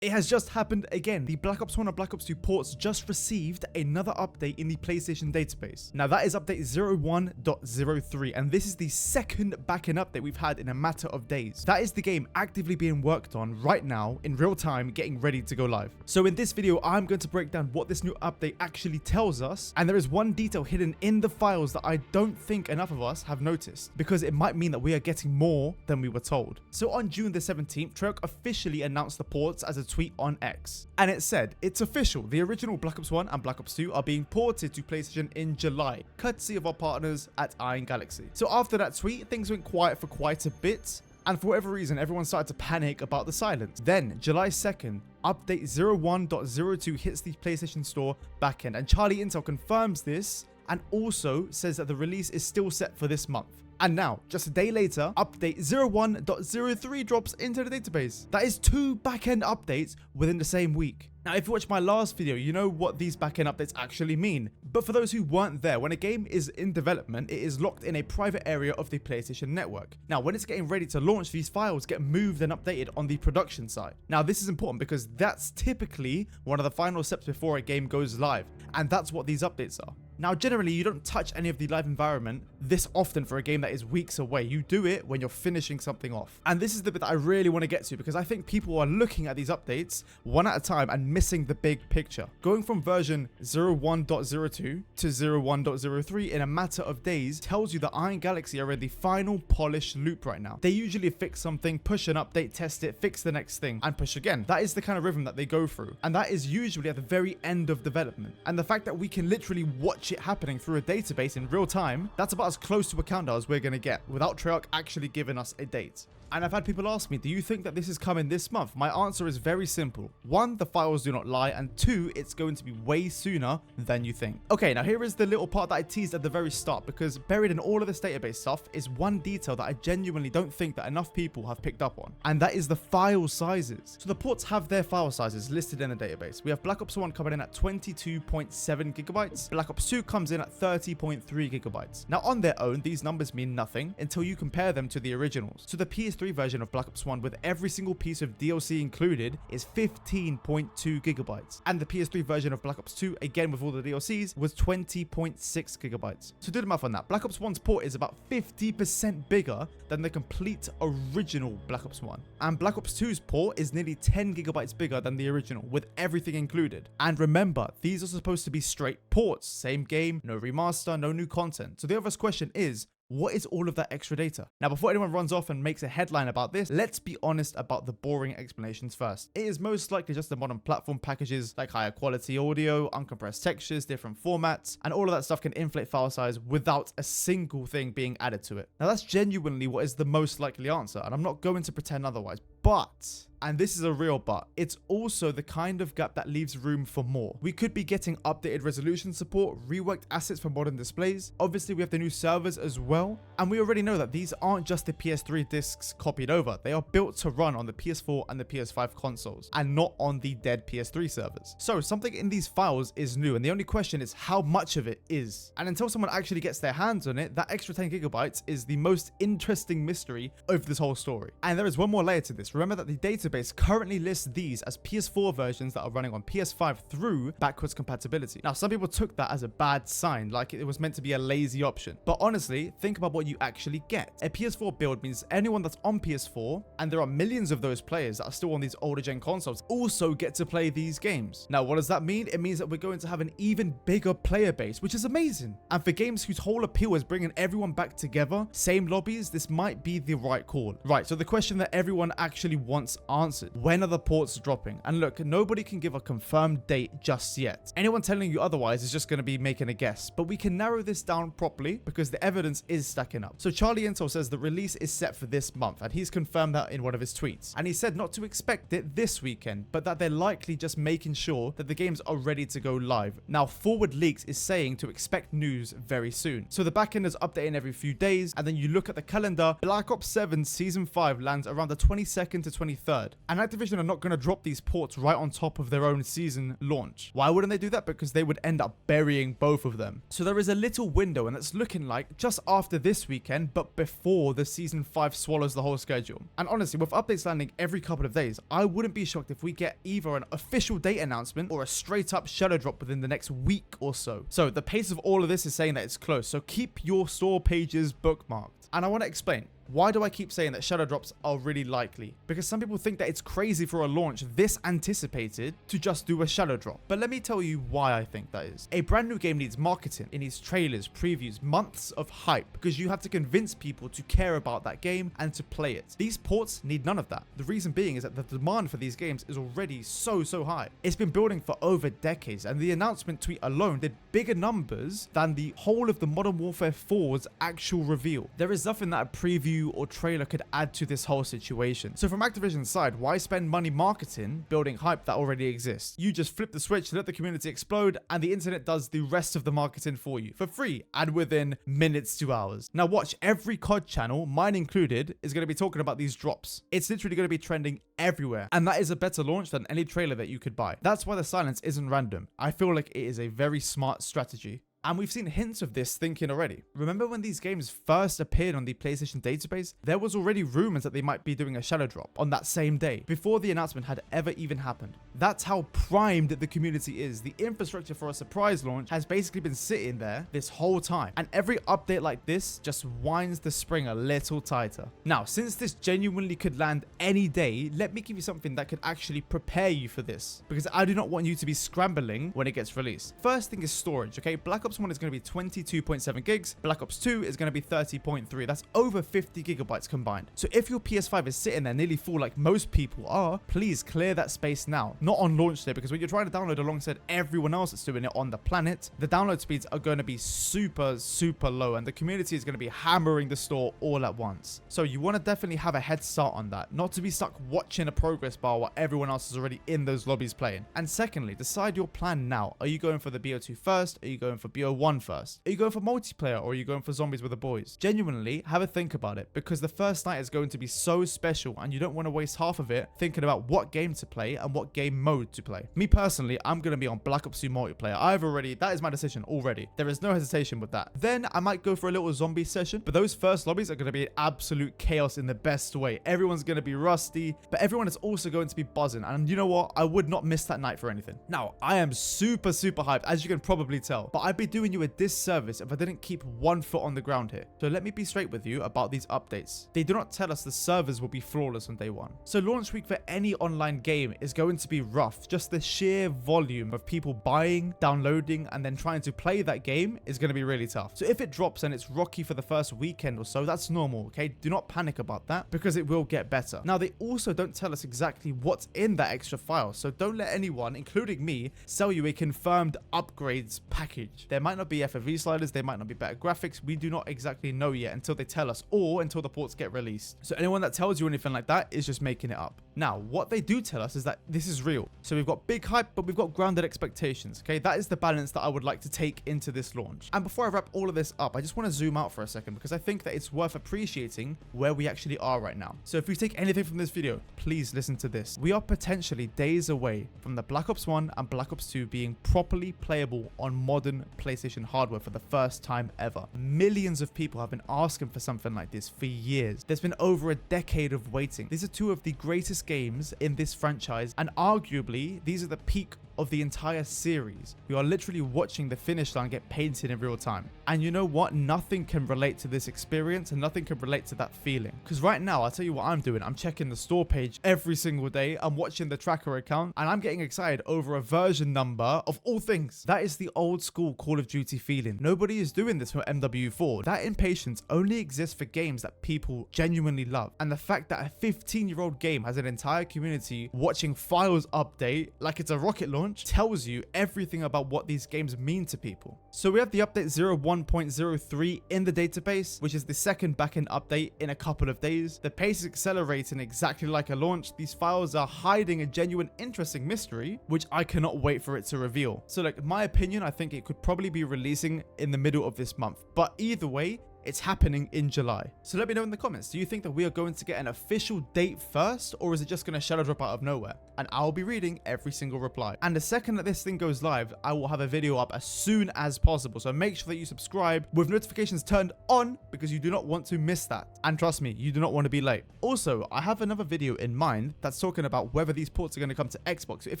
It has just happened again. The Black Ops 1 and Black Ops 2 ports just received another update in the PlayStation database. Now that is update 01.03, and this is the second backend update we've had in a matter of days. That is the game actively being worked on right now in real time, getting ready to go live. So in this video, I'm going to break down what this new update actually tells us, and there is one detail hidden in the files that I don't think enough of us have noticed, because it might mean that we are getting more than we were told. So on June the 17th, Treyarch officially announced the ports as a tweet on X, and it said it's official, the original Black Ops 1 and Black Ops 2 are being ported to PlayStation in July, courtesy of our partners at Iron Galaxy. So after that tweet, things went quiet for quite a bit, and for whatever reason everyone started to panic about the silence. Then July 2nd, update 01.02 hits the PlayStation Store backend, and Charlie Intel confirms this and also says that the release is still set for this month. And now, just a day later, update 01.03 drops into the database. That is 2 backend updates within the same week. Now, if you watched my last video, you know what these backend updates actually mean. But for those who weren't there, when a game is in development, it is locked in a private area of the PlayStation network. Now, when it's getting ready to launch, these files get moved and updated on the production side. Now, this is important because that's typically one of the final steps before a game goes live. And that's what these updates are. Now, generally, you don't touch any of the live environment this often for a game that is weeks away. You do it when you're finishing something off. And this is the bit that I really want to get to, because I think people are looking at these updates one at a time and missing the big picture. Going from version 01.02 to 01.03 in a matter of days tells you that Iron Galaxy are in the final polish loop right now. They usually fix something, push an update, test it, fix the next thing, and push again. That is the kind of rhythm that they go through. And that is usually at the very end of development. And the fact that we can literally watch it happening through a database in real time, that's about as close to a countdown as we're going to get without Treyarch actually giving us a date. And I've had people ask me, do you think that this is coming this month? My answer is very simple. 1, the files do not lie, and 2, it's going to be way sooner than you think. Okay, now here is the little part that I teased at the very start, because buried in all of this database stuff is one detail that I genuinely don't think that enough people have picked up on, and that is the file sizes. So the ports have their file sizes listed in the database. We have Black Ops 1 coming in at 22.7 gigabytes. Black Ops 2 comes in at 30.3 gigabytes. Now on their own, these numbers mean nothing until you compare them to the originals. So the PS3 version of Black Ops 1 with every single piece of DLC included is 15.2 gigabytes. And the PS3 version of Black Ops 2, again with all the DLCs, was 20.6 gigabytes. So do the math on that. Black Ops 1's port is about 50% bigger than the complete original Black Ops 1. And Black Ops 2's port is nearly 10 gigabytes bigger than the original, with everything included. And remember, these are supposed to be straight ports. Same game, no remaster, no new content. So the obvious question is, what is all of that extra data? Now, before anyone runs off and makes a headline about this, let's be honest about the boring explanations first. It is most likely just the modern platform packages like higher quality audio, uncompressed textures, different formats, and all of that stuff can inflate file size without a single thing being added to it. Now, that's genuinely what is the most likely answer, and I'm not going to pretend otherwise. But, and this is a real but, it's also the kind of gap that leaves room for more. We could be getting updated resolution support, reworked assets for modern displays. Obviously, we have the new servers as well. And we already know that these aren't just the PS3 discs copied over. They are built to run on the PS4 and the PS5 consoles, and not on the dead PS3 servers. So something in these files is new, and the only question is how much of it is. And until someone actually gets their hands on it, that extra 10 gigabytes is the most interesting mystery of this whole story. And there is one more layer to this. Remember that the database currently lists these as PS4 versions that are running on PS5 through backwards compatibility. Now, some people took that as a bad sign, like it was meant to be a lazy option. But honestly, think about what you actually get. A PS4 build means anyone that's on PS4, and there are millions of those players that are still on these older gen consoles, also get to play these games. Now, what does that mean? It means that we're going to have an even bigger player base, which is amazing. And for games whose whole appeal is bringing everyone back together, same lobbies, this might be the right call. Right, so the question that everyone actually wants answered: when are the ports dropping? And look, nobody can give a confirmed date just yet. Anyone telling you otherwise is just going to be making a guess, but we can narrow this down properly because the evidence is stacking up. So Charlie Intel says the release is set for this month, and he's confirmed that in one of his tweets. And he said not to expect it this weekend, but that they're likely just making sure that the games are ready to go live. Now, Forward Leaks is saying to expect news very soon. So the backend is updating every few days, and then you look at the calendar, Black Ops 7 Season 5 lands around the 22nd 22nd to 23rd. And Activision are not going to drop these ports right on top of their own season launch. Why wouldn't they do that? Because they would end up burying both of them. So there is a little window, and it's looking like just after this weekend, but before the season 5 swallows the whole schedule. And honestly, with updates landing every couple of days, I wouldn't be shocked if we get either an official date announcement or a straight up shadow drop within the next week or so. So the pace of all of this is saying that it's close. So keep your store pages bookmarked. And I want to explain. Why do I keep saying that shadow drops are really likely? Because some people think that it's crazy for a launch this anticipated to just do a shadow drop. But let me tell you why I think that is. A brand new game needs marketing. It needs trailers, previews, months of hype, because you have to convince people to care about that game and to play it. These ports need none of that. The reason being is that the demand for these games is already so high. It's been building for over decades, and the announcement tweet alone did bigger numbers than the whole of the Modern Warfare 4's actual reveal. There is nothing that a preview or trailer could add to this whole situation. So from Activision's side, why spend money marketing building hype that already exists? You just flip the switch, let the community explode, and the internet does the rest of the marketing for you for free and within minutes to hours. Now watch, every COD channel, mine included, is going to be talking about these drops. It's literally going to be trending everywhere, and that is a better launch than any trailer that you could buy. That's why the silence isn't random. I feel like it is a very smart strategy. And we've seen hints of this thinking already. Remember when these games first appeared on the PlayStation database? There was already rumors that they might be doing a shadow drop on that same day, before the announcement had ever even happened. That's how primed the community is. The infrastructure for a surprise launch has basically been sitting there this whole time. And every update like this just winds the spring a little tighter. Now, since this genuinely could land any day, let me give you something that could actually prepare you for this, because I do not want you to be scrambling when it gets released. First thing is storage, okay? Black Ops 1 is going to be 22.7 gigs. Black Ops 2 is going to be 30.3. That's over 50 gigabytes combined. So if your PS5 is sitting there nearly full like most people are, please clear that space now. Not on launch day, because when you're trying to download alongside everyone else that's doing it on the planet, the download speeds are going to be super low, and the community is going to be hammering the store all at once. So you want to definitely have a head start on that, not to be stuck watching a progress bar while everyone else is already in those lobbies playing. And secondly, decide your plan now. Are you going for the BO2 first? Are you going for BO1 first? Are you going for multiplayer, or are you going for zombies with the boys? Genuinely, have a think about it, because the first night is going to be so special, and you don't want to waste half of it thinking about what game to play and what game mode to play. Me personally, I'm going to be on Black Ops 2 multiplayer. That is my decision already. There is no hesitation with that. Then I might go for a little zombie session, but those first lobbies are going to be absolute chaos in the best way. Everyone's going to be rusty, but everyone is also going to be buzzing, and you know what? I would not miss that night for anything. Now, I am super hyped, as you can probably tell, but I'd be doing you a disservice if I didn't keep one foot on the ground here. So let me be straight with you about these updates. They do not tell us the servers will be flawless on day one. So launch week for any online game is going to be rough. Just the sheer volume of people buying, downloading, and then trying to play that game is going to be really tough. So if it drops and it's rocky for the first weekend or so, that's normal, okay? Do not panic about that, because it will get better. Now, they also don't tell us exactly what's in that extra file, so don't let anyone, including me, sell you a confirmed upgrades package. There might not be FFV sliders, there might not be better graphics. We do not exactly know yet until they tell us, or until the ports get released. So anyone that tells you anything like that is just making it up. Now, what they do tell us is that this is real. So we've got big hype, but we've got grounded expectations, okay? That is the balance that I would like to take into this launch. And before I wrap all of this up, I just want to zoom out for a second, because I think that it's worth appreciating where we actually are right now. So if you take anything from this video, please listen to this. We are potentially days away from the Black Ops 1 and Black Ops 2 being properly playable on modern PlayStation hardware for the first time ever. Millions of people have been asking for something like this for years. There's been over a decade of waiting. These are two of the greatest games in this franchise, and arguably these are the peak of the entire series. We are literally watching the finish line get painted in real time. And you know what? Nothing can relate to this experience, and nothing can relate to that feeling. Because right now, I'll tell you what I'm doing. I'm checking the store page every single day. I'm watching the tracker account, and I'm getting excited over a version number of all things. That is the old school Call of Duty feeling. Nobody is doing this for MW4. That impatience only exists for games that people genuinely love. And the fact that a 15-year-old game has an entire community watching files update like it's a rocket launch tells you everything about what these games mean to people. So we have the update 01.03 in the database, which is the second backend update in a couple of days. The pace is accelerating exactly like a launch. These files are hiding a genuine interesting mystery, which I cannot wait for it to reveal. So like, my opinion, I think it could probably be releasing in the middle of this month. But either way, It's happening in July. So let me know in the comments, do you think that we are going to get an official date first, or is it just going to shadow drop out of nowhere? And I'll be reading every single reply. And the second that this thing goes live, I will have a video up as soon as possible. So make sure that you subscribe with notifications turned on, because you do not want to miss that. And trust me, you do not want to be late. Also, I have another video in mind that's talking about whether these ports are going to come to Xbox. So if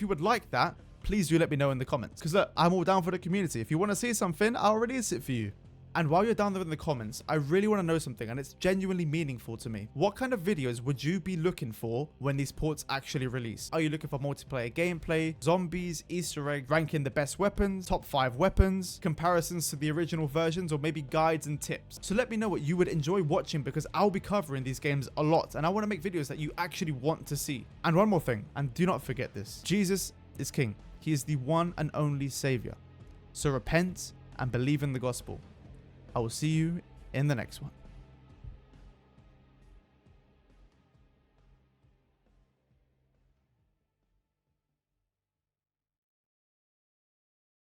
you would like that, please do let me know in the comments, because look, I'm all down for the community. If you want to see something, I'll release it for you. And while you're down there in the comments, I really want to know something, and it's genuinely meaningful to me. What kind of videos would you be looking for when these ports actually release? Are you looking for multiplayer gameplay, zombies, Easter eggs, ranking the best weapons, top 5 weapons, comparisons to the original versions, or maybe guides and tips? So let me know what you would enjoy watching, because I'll be covering these games a lot, and I want to make videos that you actually want to see. And one more thing, and do not forget this: Jesus is King. He is the one and only Savior. So repent and believe in the gospel. I will see you in the next one.